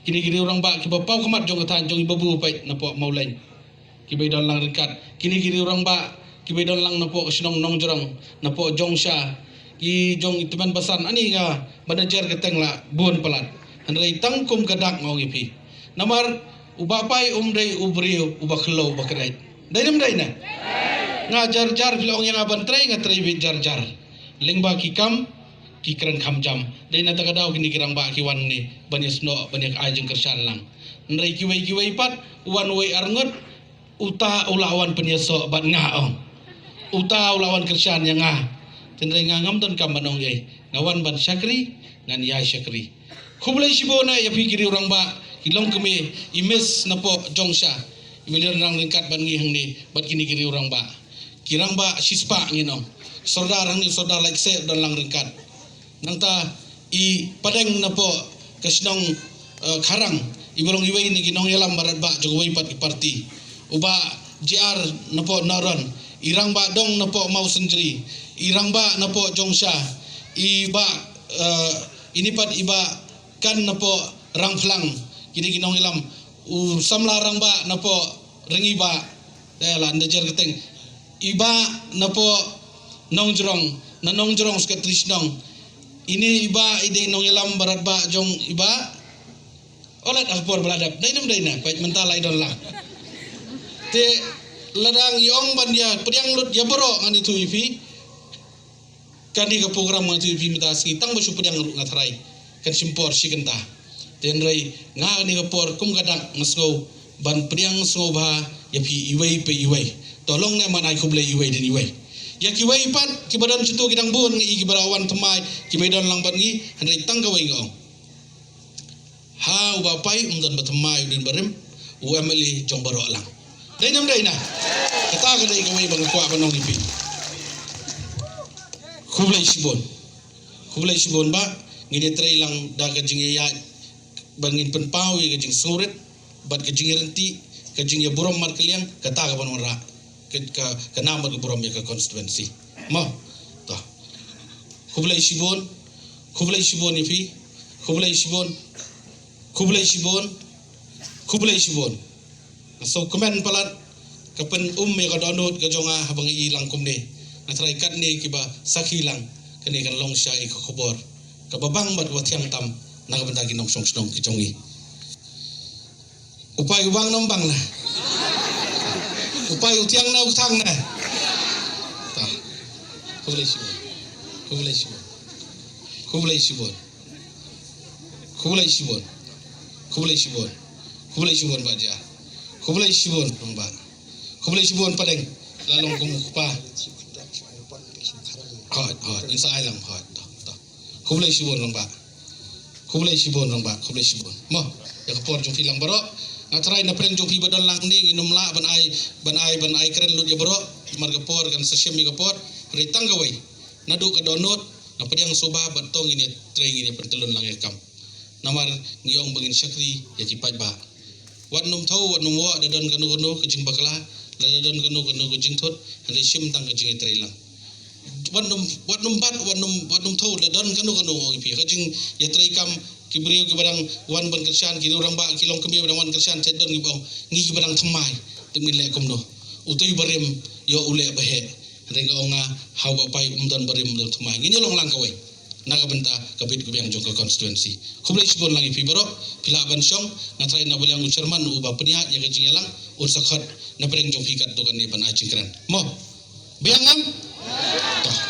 Kini orang ba kiba pau kamat jong katan jong ibabu pai napo maulain kiba don lang ringkat kini orang ba kiba don lang napo sinong nong jorong napo jong sha ki jong ituman basan ani nga manager keteng la buon palat handai tangkum kadak ngong ipi namar ubapai umdai ubrio ubaklo bakrai dai nam dai na nga jar filong yang aban trai nga trai bi jar lingba kikam kikran khamjam dai na takadaw kini kirang ba ki wan ni banyas no banyak ajeng kersan lang nrai kiwai pat wan wai arngot uta ulawan penyeso bat ngaong uta ulawan kersan yang ngah tendrai ngangam don kam banong ye ngawan ban syakri ngan ya syakri khublai sibona ya pikiri orang ba kilong keme imes napo jongsha imilir nang ringkat ban ngi hang ni bat kini kiri orang ba kirang ba sispa ngino saudara ni saudara like se don lang ringkat nangta i padeng napo kasnong kharang ibolong iwai ni ginong elam barat ba jogowi pat parti uba JR napo naron irang ba dong napo mau sendiri irang ba napo jongsha iba ini pat iba kan napo rangflang kini ginong elam samla rang ba napo rengi ba dela ndajer keteng iba napo nongjrong na nongjrong skatrisnong ini iba ide nong elam barat ba jong iba olat akpor beladap dainam daina pait mentala idon lang te ladang yong ban dia priang lut ya boro ngan itu ifi kan di ke program ngan itu ifi mita singitang basu priang lut ngatrai kan simpor sigenta ten rai nga ni ke por kum kadang ngasgo ban priang so ba ya pi iwai pe iwai tolong ne manai kublai iwai den iwai ya kiwai pat kibadan situ kidang bun ngi kibarawan temai kibaidan lang ban ngi handai tanggawai ngong ha ubapai umdan batemai udin barem UMLE jong baro lang dai nam dai na kata ka dai kawai bang kwa banong ipi khublai sibon ba ngini trai lang da ka jing ya bangin penpau ye jing suret bat ka jing renti ka jing ya burom mar kaliang kata ka banong ra ke nama ke buram ke konstituensi mo to khublai sibon ifi khublai sibon so komen palat kapen me ka donut ka jonga habang ilang kumne natrai kat ne kiba sakhilang kene kan long sha ik khobor ka babang bat wathiang tam nang bentagi nong song snong ki jongi upai ubang nombang na upai utiang na utang na ta khublai sibon ba ja khublai sibon padeng lalong kumupa hot insa ailam hot ta khublai sibon long ba mo ya kapor jong filang baro ngatrai na preng jong fi badal lang ni inum la ban ai keren lut ya baro mar kapor kan sesem mi kapor ri tanggawai nadu ka donut na pediang soba batong ini trai ini pentelun lang yakam namar ngiyong bangin syakri ya cipat ba wat num thau wat num wa da don kanu kejing bakla da don kanu kejing thot handai sim tang kejing trai lang wat num thau da don kanu ngi pi kejing ya trai kam kibriu ki barang wan ban kersan ki orang ba kilong kemi barang wan kersan cedon ki bang ngi ki barang thamai temin le komno utoi barem yo ule bahe handai ngonga hawa pai umdan barem do thamai ngi long lang kawai naga benta kabit ku biang jongko konstituensi khublai sibon lang ipi baro pila ban syong ngatrai na boliang ucerman uba peniat ya kejing yalang ursakhat na preng jong fikat to kan ni ban acing kran mo biang ngam toh